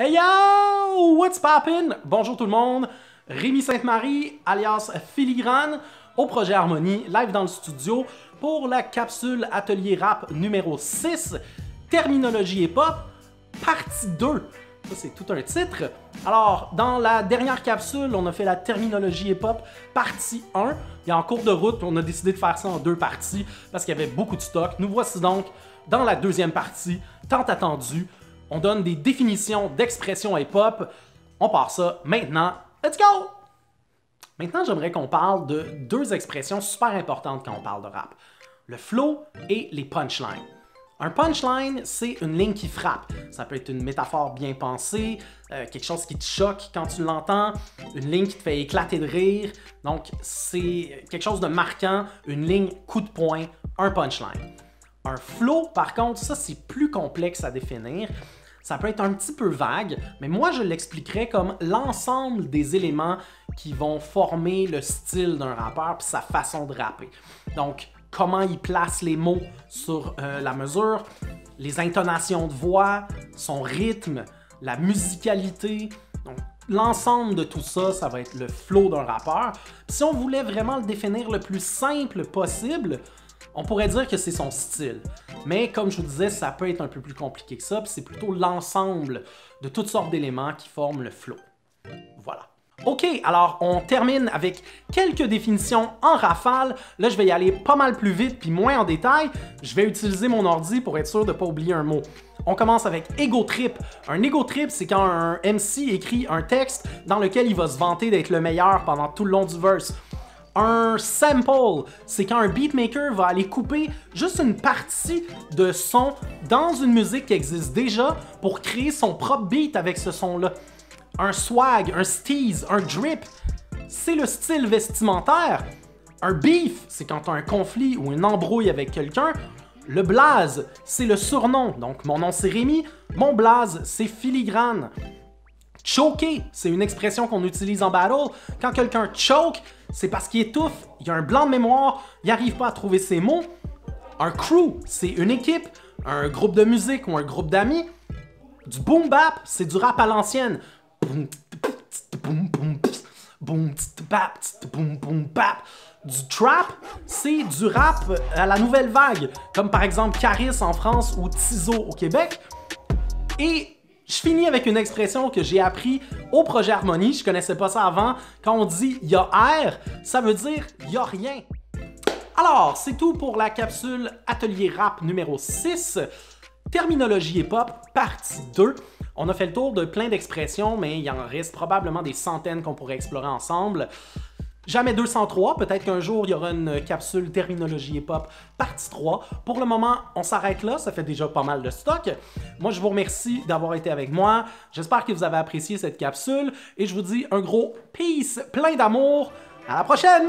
Hey yo! What's poppin'? Bonjour tout le monde, Rémi Sainte-Marie, alias Filigrane, au projet Harmonie, live dans le studio pour la capsule Atelier Rap numéro 6, Terminologie hip-hop, partie 2. Ça, c'est tout un titre. Alors, dans la dernière capsule, on a fait la terminologie hip-hop, partie 1. Et en cours de route, on a décidé de faire ça en deux parties parce qu'il y avait beaucoup de stock. Nous voici donc dans la deuxième partie, tant attendue. On donne des définitions d'expression hip-hop. On part ça maintenant. Let's go! Maintenant, j'aimerais qu'on parle de deux expressions super importantes quand on parle de rap. Le flow et les punchlines. Un punchline, c'est une ligne qui frappe. Ça peut être une métaphore bien pensée, quelque chose qui te choque quand tu l'entends, une ligne qui te fait éclater de rire. Donc, c'est quelque chose de marquant, une ligne coup de poing, un punchline. Un flow, par contre, ça, c'est plus complexe à définir. Ça peut être un petit peu vague, mais moi, je l'expliquerais comme l'ensemble des éléments qui vont former le style d'un rappeur puis sa façon de rapper. Donc, comment il place les mots sur la mesure, les intonations de voix, son rythme, la musicalité. Donc, l'ensemble de tout ça, ça va être le flow d'un rappeur. Puis si on voulait vraiment le définir le plus simple possible, on pourrait dire que c'est son style. Mais comme je vous disais, ça peut être un peu plus compliqué que ça, puis c'est plutôt l'ensemble de toutes sortes d'éléments qui forment le flow. Voilà. Ok, alors on termine avec quelques définitions en rafale. Là, je vais y aller pas mal plus vite puis moins en détail. Je vais utiliser mon ordi pour être sûr de ne pas oublier un mot. On commence avec ego trip. Un ego trip, c'est quand un MC écrit un texte dans lequel il va se vanter d'être le meilleur pendant tout le long du verse. Un sample, c'est quand un beatmaker va aller couper juste une partie de son dans une musique qui existe déjà pour créer son propre beat avec ce son-là. Un swag, un steeze, un drip, c'est le style vestimentaire. Un beef, c'est quand tu as un conflit ou une embrouille avec quelqu'un. Le blaze, c'est le surnom. Donc, mon nom c'est Rémi, mon blaze c'est Filigrane. Choker, c'est une expression qu'on utilise en battle. Quand quelqu'un choke, c'est parce qu'il étouffe, il y a un blanc de mémoire, il n'arrive pas à trouver ses mots. Un crew, c'est une équipe, un groupe de musique ou un groupe d'amis. Du boom bap, c'est du rap à l'ancienne. Du trap, c'est du rap à la nouvelle vague, comme par exemple Caris en France ou Tizo au Québec. Et je finis avec une expression que j'ai appris au projet Harmonie, je connaissais pas ça avant. Quand on dit « y a R », ça veut dire « y a rien ». Alors, c'est tout pour la capsule Atelier Rap numéro 6, Terminologie hip-hop, partie 2. On a fait le tour de plein d'expressions, mais il y en reste probablement des centaines qu'on pourrait explorer ensemble. Jamais 203, peut-être qu'un jour il y aura une capsule Terminologie hip-hop partie 3. Pour le moment, on s'arrête là, ça fait déjà pas mal de stock. Moi, je vous remercie d'avoir été avec moi. J'espère que vous avez apprécié cette capsule et je vous dis un gros peace, plein d'amour. À la prochaine!